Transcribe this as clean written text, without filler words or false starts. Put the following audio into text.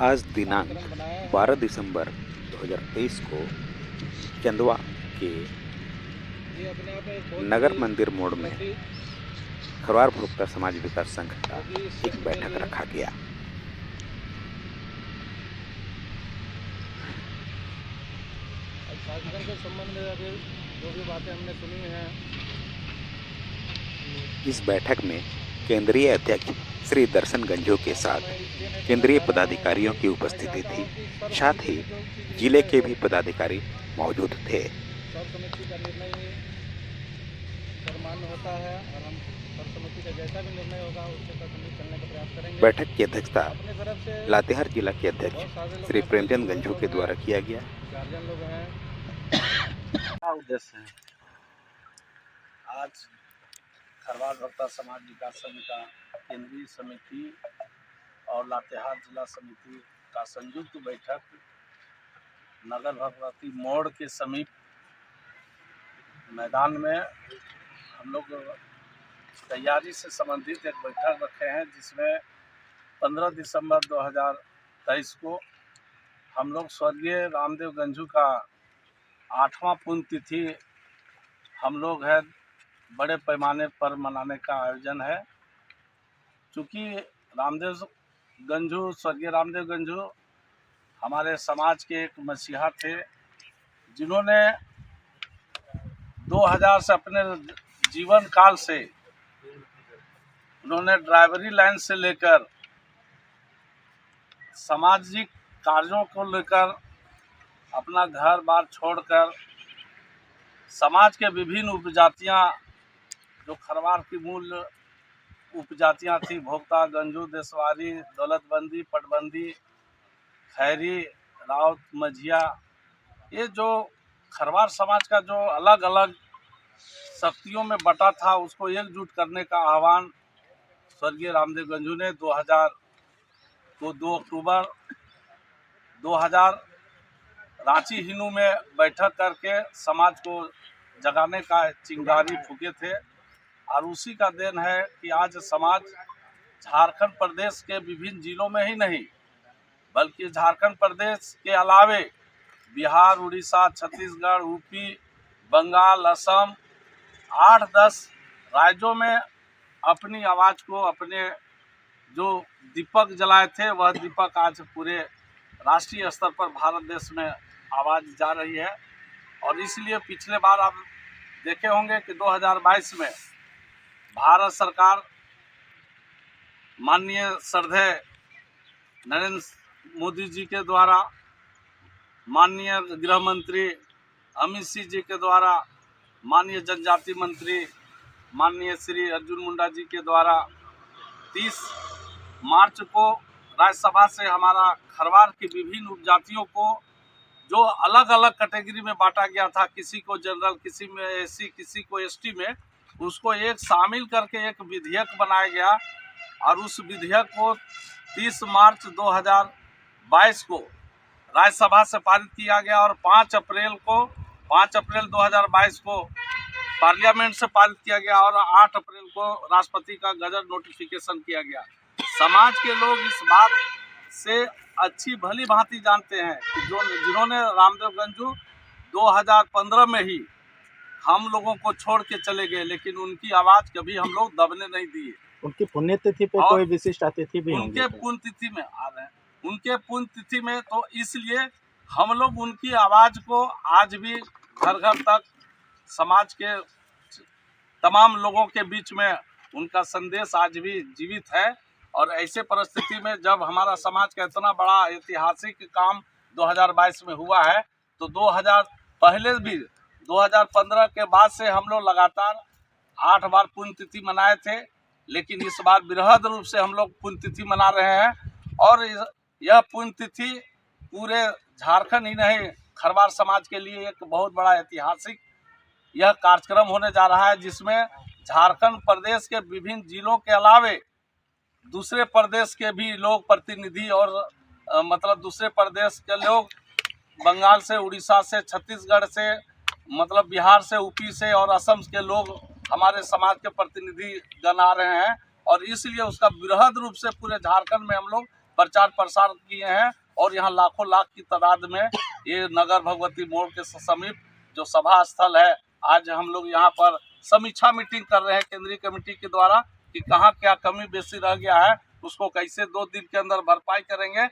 आज दिनांक 12 दिसंबर 2023 को चंदवा के नगर मंदिर मोड़ में खरवार भोक्ता समाज विकास संघ का एक बैठक रखा गया। शासन के संबंध में अभी जो भी बातें हमने सुनी हैं, इस बैठक में केंद्रीय अध्यक्ष श्री दर्शन गंजू के साथ केंद्रीय पदाधिकारियों की उपस्थिति थी। साथ ही जिले के भी पदाधिकारी मौजूद थे। सर्व समिति का निर्णय ही सर्वमान्य होता है और हम सर्व समिति का जैसा भी निर्णय होगा उसके साथ हम चलने का प्रयास करेंगे। बैठक की अध्यक्षता अपनी तरफ से लातेहार जिला के अध्यक्ष श्री प्रेमचंद गंजू के द्वारा किया गया। गार्जियन लोग हैं। क्या उद्देश्य है? आज खरवार भोक्ता समाज विकास संघ का केंद्रीय समिति और लातेहार जिला समिति का संयुक्त बैठक नगर भगवती मोड़ के समीप मैदान में हम लोग तैयारी से संबंधित एक बैठक रखे हैं, जिसमें 15 दिसंबर 2023 को हम लोग स्वर्गीय रामदेव गंजू का 8वां पुण्यतिथि हम लोग है बड़े पैमाने पर मनाने का आयोजन है। चूँकि स्वर्गीय रामदेव गंजू हमारे समाज के एक मसीहा थे, जिन्होंने 2000 से अपने जीवन काल से उन्होंने ड्राइवरी लाइन से लेकर सामाजिक कार्यों को लेकर अपना घर बार छोड़कर समाज के विभिन्न उपजातियां, जो खरवार की मूल उपजातियां थी, भोक्ता, गंजू, देशवारी, दौलतबंदी, पटबंदी, खैरी, राउत, मझिया, ये जो खरवार समाज का जो अलग अलग शक्तियों में बटा था, उसको एकजुट करने का आह्वान स्वर्गीय रामदेव गंजू ने 2000 को 2 अक्टूबर 2000 रांची हिनू में बैठक करके समाज को जगाने का चिंगारी फूके थे। और उसी का देन है कि आज समाज झारखंड प्रदेश के विभिन्न जिलों में ही नहीं, बल्कि झारखंड प्रदेश के अलावे बिहार, उड़ीसा, छत्तीसगढ़, यूपी, बंगाल, असम, 8-10 राज्यों में अपनी आवाज़ को, अपने जो दीपक जलाए थे, वह दीपक आज पूरे राष्ट्रीय स्तर पर भारत देश में आवाज़ जा रही है। और इसलिए पिछले बार आप देखे होंगे कि 2022 में भारत सरकार माननीय श्रद्धेय नरेंद्र मोदी जी के द्वारा, माननीय गृह मंत्री अमित सिंह जी के द्वारा, माननीय जनजाति मंत्री माननीय श्री अर्जुन मुंडा जी के द्वारा 30 मार्च को राज्यसभा से हमारा खरवार की विभिन्न उपजातियों को, जो अलग अलग कैटेगरी में बांटा गया था, किसी को जनरल, किसी में एससी, किसी को एसटी में, उसको एक शामिल करके एक विधेयक बनाया गया। और उस विधेयक को 30 मार्च 2022 को राज्यसभा से पारित किया गया और 5 अप्रैल 2022 को पार्लियामेंट से पारित किया गया और 8 अप्रैल को राष्ट्रपति का गजट नोटिफिकेशन किया गया। समाज के लोग इस बात से अच्छी भली भांति जानते हैं कि जिन्होंने रामदेव गंजू 2015 में ही हम लोगों को छोड़ के चले गए, लेकिन उनकी आवाज़ कभी हम लोग दबने नहीं दिए। उनकी पुण्यतिथि पे कोई विशिष्ट अतिथि भी होंगे? उनके पुण्यतिथि में आ रहे हैं, उनके पुण्यतिथि में, तो इसलिए हम लोग उनकी आवाज़ को आज भी घर घर तक समाज के तमाम लोगों के बीच में उनका संदेश आज भी जीवित है। और ऐसे परिस्थिति में जब हमारा समाज का इतना बड़ा ऐतिहासिक काम 2022 में हुआ है, तो 2000 पहले भी 2015 के बाद से हम लोग लगातार 8 बार पुण्यतिथि मनाए थे, लेकिन इस बार बृहद रूप से हम लोग पुण्यतिथि मना रहे हैं। और यह पुण्यतिथि पूरे झारखंड ही नहीं, खरवार समाज के लिए एक बहुत बड़ा ऐतिहासिक यह कार्यक्रम होने जा रहा है, जिसमें झारखंड प्रदेश के विभिन्न जिलों के अलावे दूसरे प्रदेश के भी लोग प्रतिनिधि और मतलब दूसरे प्रदेश के लोग, बंगाल से, उड़ीसा से, छत्तीसगढ़ से, मतलब बिहार से, यूपी से और असम के लोग हमारे समाज के प्रतिनिधि गण आ रहे हैं। और इसलिए उसका बृहद रूप से पूरे झारखंड में हम लोग प्रचार प्रसार किए हैं और यहाँ लाखों लाख की तादाद में ये नगर भगवती मोड़ के समीप जो सभा स्थल है, आज हम लोग यहाँ पर समीक्षा मीटिंग कर रहे हैं केंद्रीय कमेटी के द्वारा कि कहाँ क्या कमी बेसी रह गया है, उसको कैसे 2 दिन के अंदर भरपाई करेंगे